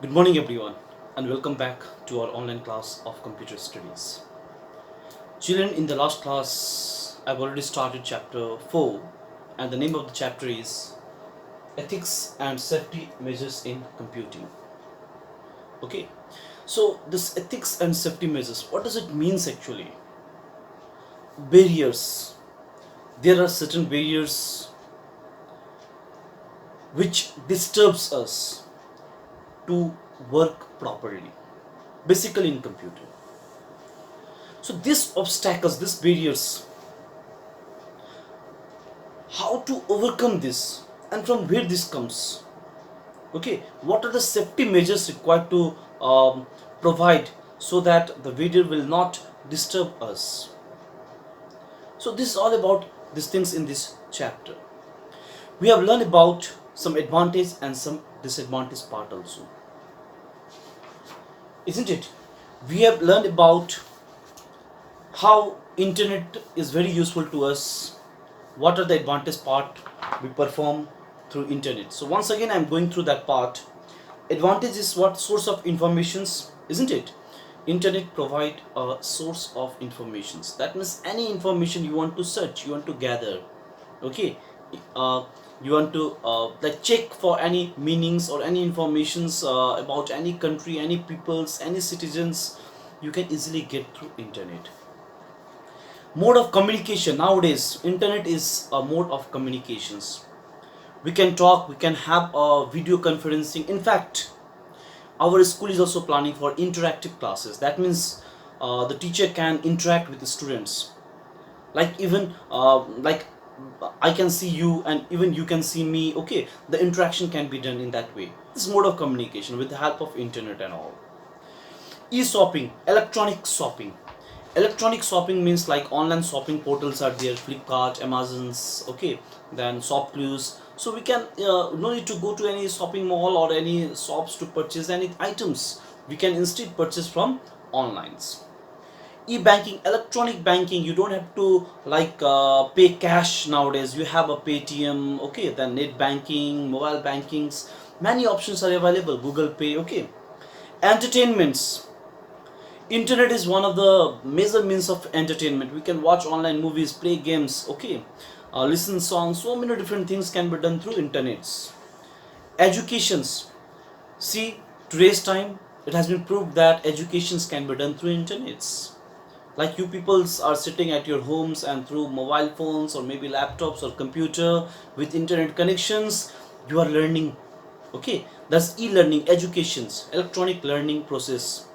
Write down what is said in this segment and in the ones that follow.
Good morning, everyone, and welcome back to our online class of computer studies. Children, in the last class, I've already started chapter 4, and the name of the chapter is Ethics and Safety Measures in Computing. Okay, so this ethics and safety measures, what does it mean actually? Barriers. There are certain barriers which disturbs us to work properly, basically in computing. So these obstacles, these barriers, how to overcome this and from where this comes. Okay, what are the safety measures required to provide so that the video will not disturb us. So this is all about these things in this chapter. We have learned about some advantage and some disadvantage part also, isn't it? We have learned about how internet is very useful to us, what are the advantage part we perform through internet. So once again I'm going through that part. Advantage is what? Source of informations, isn't it? Internet provide a source of informations. That means any information you want to search, you want to gather, okay, uh, you want to like check for any meanings or any informations about any country, any peoples, any citizens, you can easily get through internet. Mode of communication. Nowadays internet is a mode of communications. We can talk, we can have a video conferencing. In fact, our school is also planning for interactive classes. That means the teacher can interact with the students, like even like I can see you and even you can see me. Okay, the interaction can be done in that way. This mode of communication with the help of internet and all. E-shopping, electronic shopping. Electronic shopping means like online shopping portals are there, Flipkart, Amazon's, okay, then Shopclues. So we can no need to go to any shopping mall or any shops to purchase any items. We can instead purchase from online. E-banking, electronic banking, you don't have to like pay cash nowadays. You have a Paytm, okay, then net banking, mobile bankings, many options are available, Google Pay, okay. Entertainments. Internet is one of the major means of entertainment. We can watch online movies, play games, okay, listen songs. So many different things can be done through internets. Educations. See, today's time it has been proved that educations can be done through internets. Like you peoples are sitting at your homes and through mobile phones or maybe laptops or computer with internet connections, you are learning. Okay, that's e-learning, educations, electronic learning process.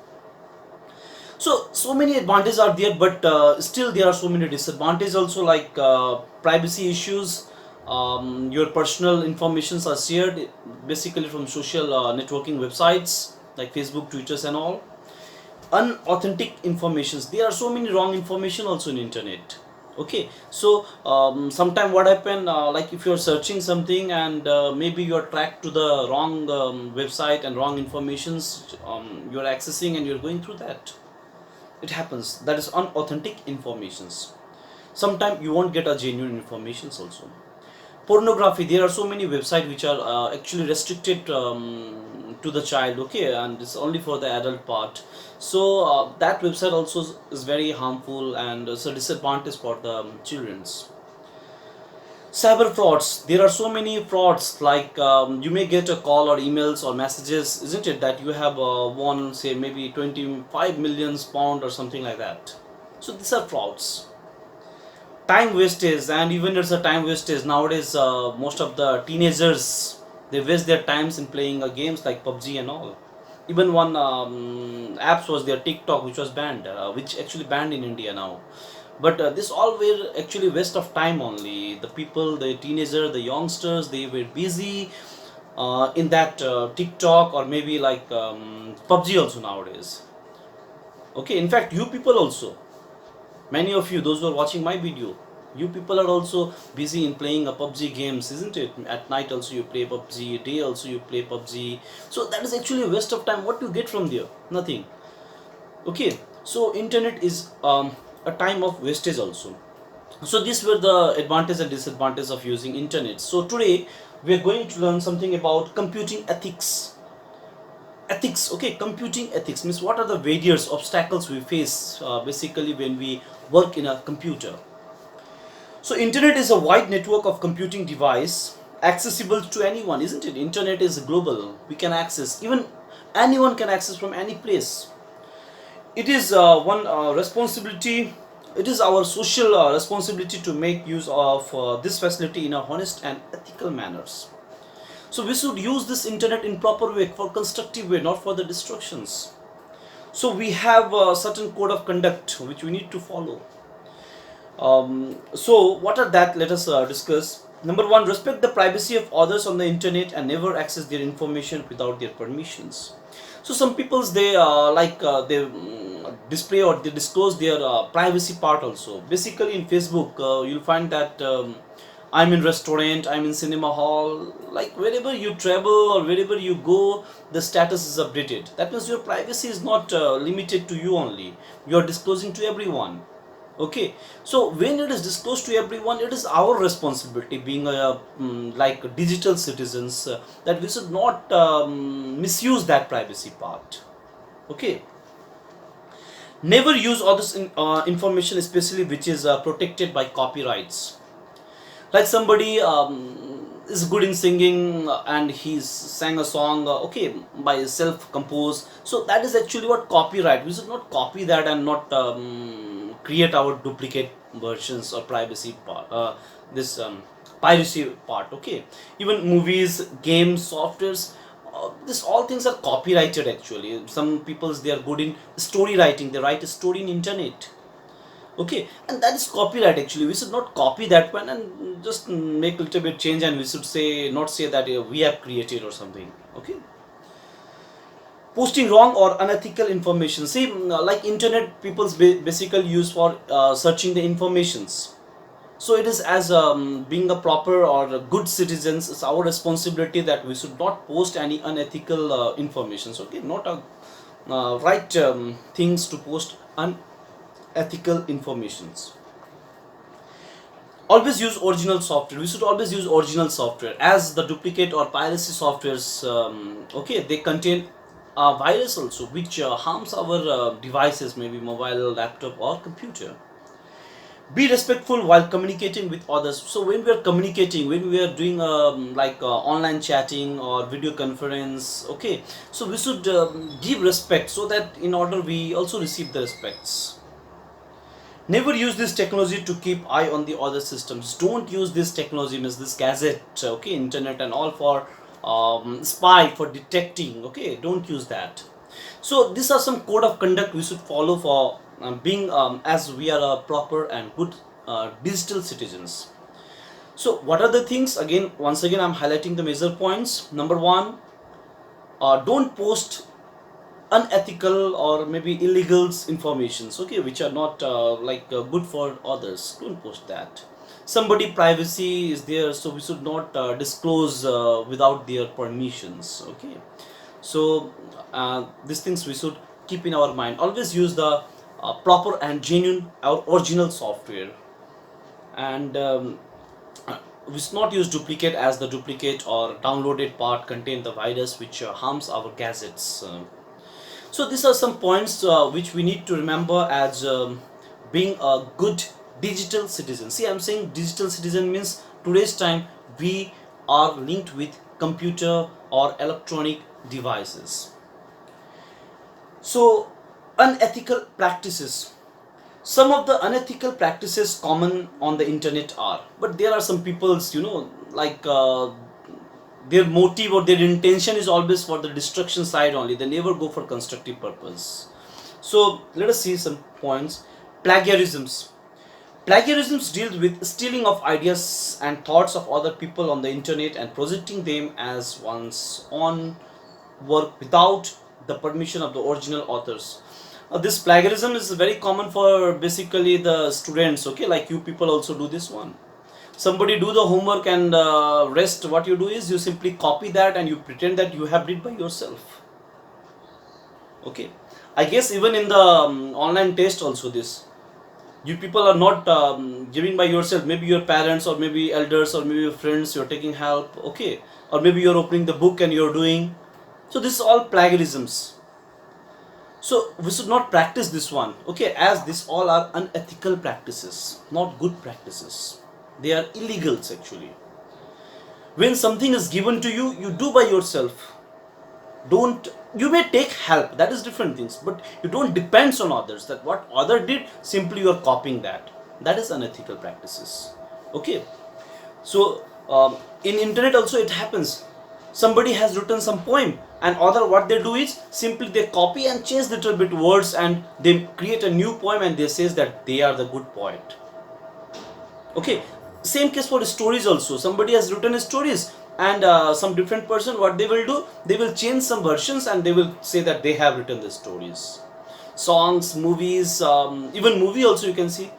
So many advantages are there, but still there are so many disadvantages also, like privacy issues. Your personal informations are shared basically from social networking websites like Facebook, Twitters and all. Unauthentic informations, there are so many wrong information also in internet. Okay, so sometime what happen, like if you're searching something and maybe you're tracked to the wrong website and wrong informations you're accessing and you're going through that. It happens. That is unauthentic informations. Sometimes you won't get a genuine informations also. Pornography, there are so many websites which are actually restricted to the child, okay, and it's only for the adult part. So that website also is very harmful and it's a disadvantage for the children's. Cyber frauds, there are so many frauds, like you may get a call or emails or messages, isn't it, that you have won say maybe 25 million pound or something like that. So these are frauds. Time wastage, and even it's a time wastage nowadays. Most of the teenagers, they waste their times in playing games like PUBG and all. Even one apps was there, TikTok, which was banned, which actually banned in India now. But this all were actually waste of time only. The people, the teenager, the youngsters, they were busy in that TikTok or maybe like PUBG also nowadays. Okay, in fact, you people also, many of you, those who are watching my video, you people are also busy in playing a PUBG games, isn't it? At night also you play PUBG, day also you play PUBG. So that is actually a waste of time. What do you get from there? Nothing. Okay, so internet is a time of wastage also. So these were the advantages and disadvantages of using internet. So today we are going to learn something about computing ethics ethics. Okay, computing ethics means what are the barriers, obstacles we face basically when we work in a computer. So internet is a wide network of computing device accessible to anyone, isn't it? Internet is global. We can access, even anyone can access from any place. It is one responsibility. It is our social responsibility to make use of this facility in a honest and ethical manners. So we should use this internet in proper way, for constructive way, not for the destructions. So we have a certain code of conduct which we need to follow. So what are that? Let us discuss. Number one, respect the privacy of others on the internet and never access their information without their permissions. So some people's they display or they disclose their privacy part also. Basically in Facebook, you'll find that I'm in restaurant, I'm in cinema hall, like wherever you travel or wherever you go, the status is updated. That means your privacy is not limited to you only. You are disclosing to everyone. Okay, so when it is disclosed to everyone, it is our responsibility being a like digital citizens that we should not misuse that privacy part. Okay, never use all this information, especially which is protected by copyrights. Like somebody is good in singing and he's sang a song okay, by self compose, so that is actually what copyright. We should not copy that and not create our duplicate versions or privacy part, this piracy part. Okay, even movies, games, softwares, this all things are copyrighted actually. Some people's they are good in story writing, they write a story in internet. Okay, and that is copyright actually. We should not copy that one and just make a little bit change, and we should say not say that we have created or something. Okay, posting wrong or unethical information. See, like internet people's basically use for searching the informations. So it is as being a proper or a good citizens, it's our responsibility that we should not post any unethical informations. Okay, not a right things to post unethical informations. Always use original software. We should always use original software, as the duplicate or piracy softwares okay, they contain a virus also which harms our devices, maybe mobile, laptop or computer. Be respectful while communicating with others. So when we are communicating, when we are doing online chatting or video conference, okay, so we should give respect, so that in order we also receive the respects. Never use this technology to keep eye on the other systems. Don't use this technology, means this gadget, okay, internet and all, for spy, for detecting. Okay, don't use that. So these are some code of conduct we should follow for being as we are a proper and good digital citizens. So what are the things? Again, once again, I'm highlighting the major points. Number one, don't post unethical or maybe illegal informations, okay, which are not good for others. Don't post that. Somebody privacy is there, so we should not disclose without their permissions. Okay, so these things we should keep in our mind. Always use the proper and genuine or original software, and we should not use duplicate, as the duplicate or downloaded part contain the virus which harms our gadgets. So these are some points which we need to remember as being a good digital citizen. See, I'm saying digital citizen means today's time we are linked with computer or electronic devices. So unethical practices. Some of the unethical practices common on the internet are, but there are some people's, their motive or their intention is always for the destruction side only. They never go for constructive purpose. So let us see some points. Plagiarisms. Plagiarisms deals with stealing of ideas and thoughts of other people on the internet and projecting them as one's own work without the permission of the original authors. This plagiarism is very common for basically the students. Okay, like you people also do this one. Somebody do the homework and rest what you do is you simply copy that and you pretend that you have did by yourself. Okay, I guess even in the online test also this, you people are not giving by yourself. Maybe your parents or maybe elders or maybe your friends, you're taking help. Okay, or maybe you're opening the book and you're doing. So this is all plagiarisms. So we should not practice this one, okay, as this all are unethical practices, not good practices. They are illegals actually. When something is given to you, you do by yourself. Don't, you may take help, that is different things, but you don't depend on others, that what other did, simply you are copying that. That is unethical practices. Okay. So in internet also it happens. Somebody has written some poem, and other what they do is simply they copy and change little bit words, and they create a new poem, and they says that they are the good poet. Okay. Same case for stories also. Somebody has written stories, and some different person, what they will do, they will change some versions, and they will say that they have written the stories. Songs, movies, even movie also you can see.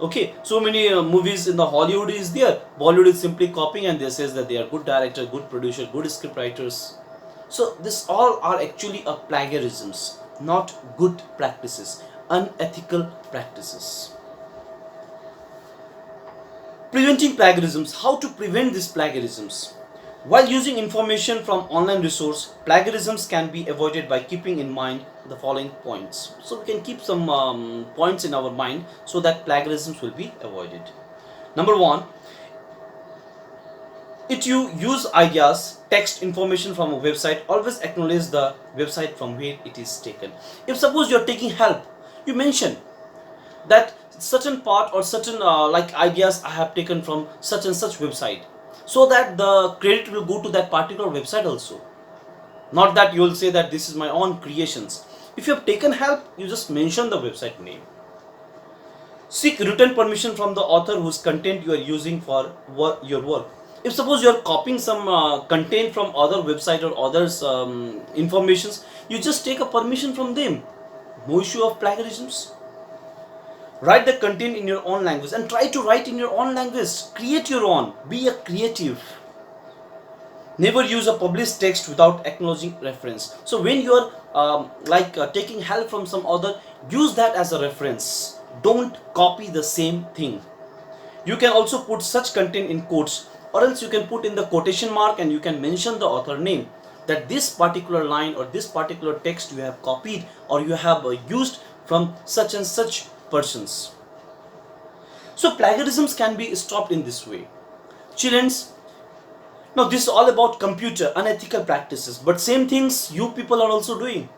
Okay, so many movies in the Hollywood is there. Bollywood is simply copying, and they says that they are good director, good producer, good script writers. So this all are actually a plagiarisms, not good practices, unethical practices. Preventing plagiarisms. How to prevent these plagiarisms? While using information from online resource, plagiarisms can be avoided by keeping in mind the following points. So we can keep some points in our mind so that plagiarisms will be avoided. Number one, if you use ideas, text, information from a website, always acknowledge the website from where it is taken. If suppose you are taking help, you mention that certain part or certain like ideas I have taken from such and such website, so that the credit will go to that particular website also. Not that you will say that this is my own creations. If you have taken help, you just mention the website name. Seek written permission from the author whose content you are using for your work. If suppose you are copying some content from other website or others informations, you just take a permission from them. No issue of plagiarisms. Write the content in your own language, and try to write in your own language. Create your own. Be a creative. Never use a published text without acknowledging reference. So when you are taking help from some other, use that as a reference. Don't copy the same thing. You can also put such content in quotes, or else you can put in the quotation mark, and you can mention the author name, that this particular line or this particular text you have copied or you have used from such and such persons. So plagiarisms can be stopped in this way. Children's, now this is all about computer unethical practices, but same things you people are also doing.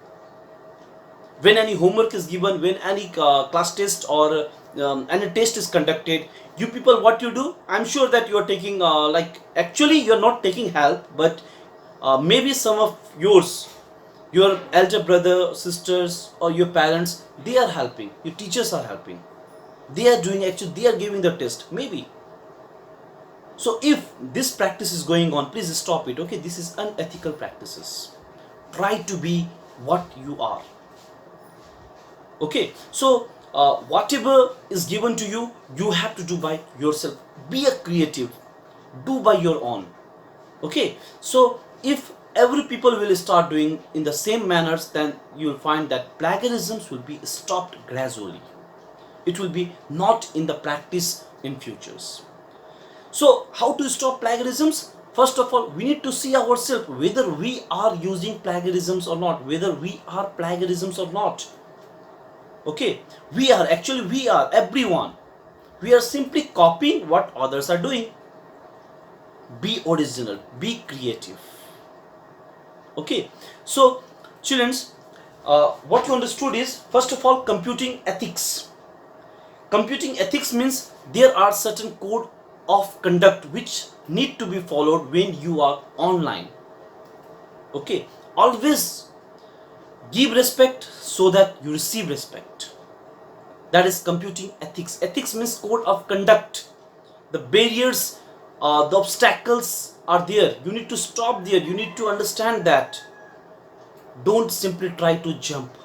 When any homework is given, when any class test or any test is conducted, you people what you do, I'm sure that you are taking actually you are not taking help, but maybe some of yours, your elder brother, sisters, or your parents, they are helping, your teachers are helping, they are doing, actually they are giving the test maybe. So if this practice is going on, please stop it. Okay, this is unethical practices. Try to be what you are. Okay, so whatever is given to you, you have to do by yourself. Be a creative, do by your own. Okay, so if every people will start doing in the same manners, then you will find that plagiarisms will be stopped gradually. It will be not in the practice in futures. So how to stop plagiarisms? First of all, we need to see ourselves whether we are using plagiarisms or not, whether we are plagiarisms or not. Okay, we are, everyone. We are simply copying what others are doing. Be original, be creative. Okay, so children, what you understood is, first of all, computing ethics. Computing ethics means there are certain code of conduct which need to be followed when you are online. Okay, always give respect so that you receive respect. That is computing ethics. Ethics means code of conduct. The barriers, the obstacles are there. You need to stop there. You need to understand that. Don't simply try to jump.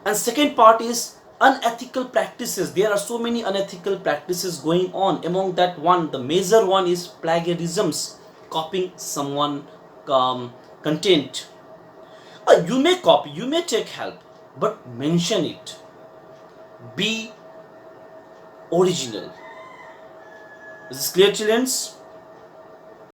And second part is unethical practices. There are so many unethical practices going on. Among that one, the major one is plagiarisms, copying someone content. You may copy, you may take help, but mention it. Be original. Is this clear, children?